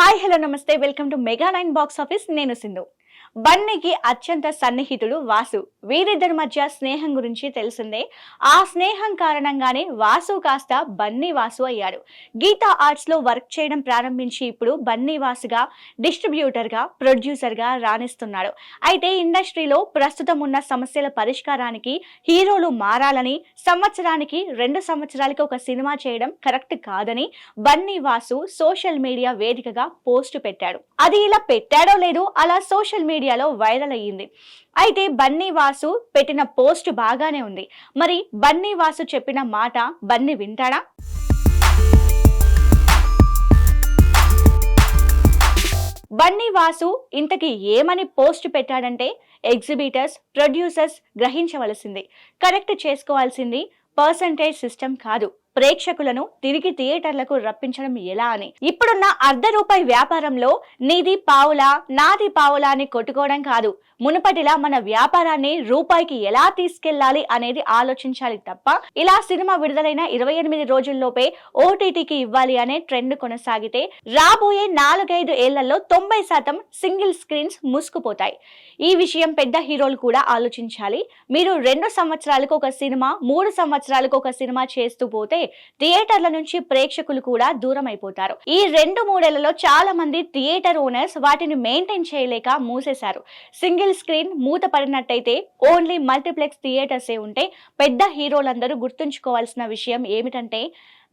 Hi hello నమస్తే welcome to mega 9 box office. నేను సింధు. బన్నీకి అత్యంత సన్నిహితుడు వాసు. వీరిద్దరి మధ్య స్నేహం గురించి తెలిసిందే. ఆ స్నేహం కారణంగానే వాసు కాస్త బన్నీ వాసు అయ్యాడు. గీతా ఆర్ట్స్ లో వర్క్ చేయడం ప్రారంభించి ఇప్పుడు బన్నీ వాసుగా డిస్ట్రిబ్యూటర్ గా ప్రొడ్యూసర్ గా రాణిస్తున్నాడు. అయితే ఇండస్ట్రీలో ప్రస్తుతం ఉన్న సమస్యల పరిష్కారానికి హీరోలు మారాలని, సంవత్సరానికి 2 సంవత్సరాలకి ఒక సినిమా చేయడం కరెక్ట్ కాదని బన్నీ వాసు సోషల్ మీడియా వేదికగా పోస్ట్ పెట్టాడు. అది ఇలా పెట్టాడో లేదో అలా సోషల్ మీడియాలో వైరల్ అయ్యింది. అయితే బన్నీ వాసు పెట్టిన పోస్ట్ బాగానే ఉంది. మరి బన్నీ వాసు చెప్పిన మాట బన్నీ వింటాడా? బన్నీ వాసు ఇంతకీ ఏమని పోస్ట్ పెట్టాడంటే, ఎగ్జిబిటర్స్, ప్రొడ్యూసర్స్ గ్రహించవలసింది, కరెక్ట్ చేసుకోవాల్సింది పర్సంటేజ్ సిస్టమ్ కాదు, ప్రేక్షకులను తిరిగి థియేటర్లకు రప్పించడం ఎలా అని. ఇప్పుడున్న ₹1 వ్యాపారంలో నీది పావులా నాది పావులా అని కొట్టుకోవడం కాదు. మునుపటిలా మన వ్యాపారాన్ని రూపాయికి ఎలా తీసుకెళ్లాలి అనేది ఆలోచించాలి తప్ప ఇలా సినిమా విడుదలైన 28 రోజుల్లోపే ఓటీటీకి ఇవ్వాలి అనే ట్రెండ్ కొనసాగితే రాబోయే 4-5 ఏళ్లలో 90% సింగిల్ స్క్రీన్స్ మూసుకుపోతాయి. ఈ విషయం పెద్ద హీరోలు కూడా ఆలోచించాలి. మీరు 2 సంవత్సరాలకు ఒక సినిమా, 3 సంవత్సరాలకు ఒక సినిమా చేస్తూ పోతే థియేటర్ల నుంచి ప్రేక్షకులు కూడా దూరం అయిపోతారు. ఈ 2-3 ఏళ్లలో చాలా మంది థియేటర్ ఓనర్స్ వాటిని మెయింటైన్ చేయలేక మూసేశారు. సింగిల్ స్క్రీన్ మూత పడినట్టయితే ఓన్లీ మల్టీప్లెక్స్ థియేటర్సే ఉంటే పెద్ద హీరోలందరూ గుర్తుంచుకోవాల్సిన విషయం ఏమిటంటే,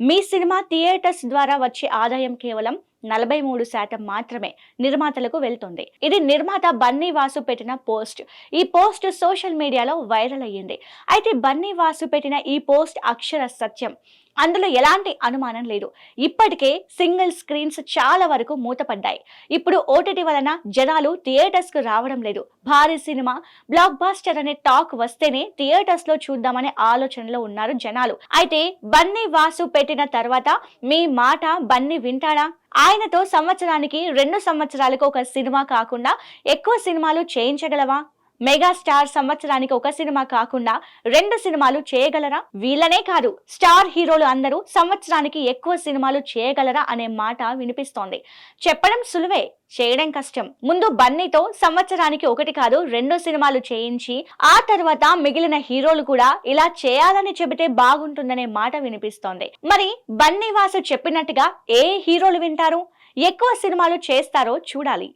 మీ సినిమా థియేటర్స్ ద్వారా వచ్చే ఆదాయం కేవలం 43% మాత్రమే నిర్మాతలకు వెళ్తుంది. ఇది నిర్మాత బన్నీ వాసు పెట్టిన పోస్ట్. ఈ పోస్ట్ సోషల్ మీడియాలో వైరల్ అయ్యింది. అయితే బన్నీ వాసు పెట్టిన ఈ పోస్ట్ అక్షర సత్యం. అందులో ఎలాంటి అనుమానం లేదు. ఇప్పటికే సింగిల్ స్క్రీన్స్ చాలా వరకు మూతపడ్డాయి. ఇప్పుడు ఓటీటీ వలన జనాలు థియేటర్స్ కు రావడం లేదు. భారీ సినిమా, బ్లాక్ బాస్టర్ అనే టాక్ వస్తేనే థియేటర్స్ లో చూద్దామనే ఆలోచనలో ఉన్నారు జనాలు. అయితే బన్నీ వాసు పెట్టిన తర్వాత మీ మాట బన్నీ వింటాడా? ఆయనతో సంవత్సరానికి 2 సంవత్సరాలకు ఒక సినిమా కాకుండా ఎక్కువ సినిమాలు చేయించగలవా? మెగాస్టార్ సంవత్సరానికి ఒక సినిమా కాకుండా 2 సినిమాలు చేయగలరా? వీళ్ళనే కాదు, స్టార్ హీరోలు అందరూ సంవత్సరానికి ఎక్కువ సినిమాలు చేయగలరా అనే మాట వినిపిస్తోంది. చెప్పడం సులువే, చేయడం కష్టం. ముందు బన్నీతో సంవత్సరానికి 1 కాదు 2 సినిమాలు చేయించి ఆ తర్వాత మిగిలిన హీరోలు కూడా ఇలా చేయాలని చెబితే బాగుంటుందనే మాట వినిపిస్తోంది. మరి బన్నీ వాసు చెప్పినట్టుగా ఏ హీరోలు వింటారు, ఎక్కువ సినిమాలు చేస్తారో చూడాలి.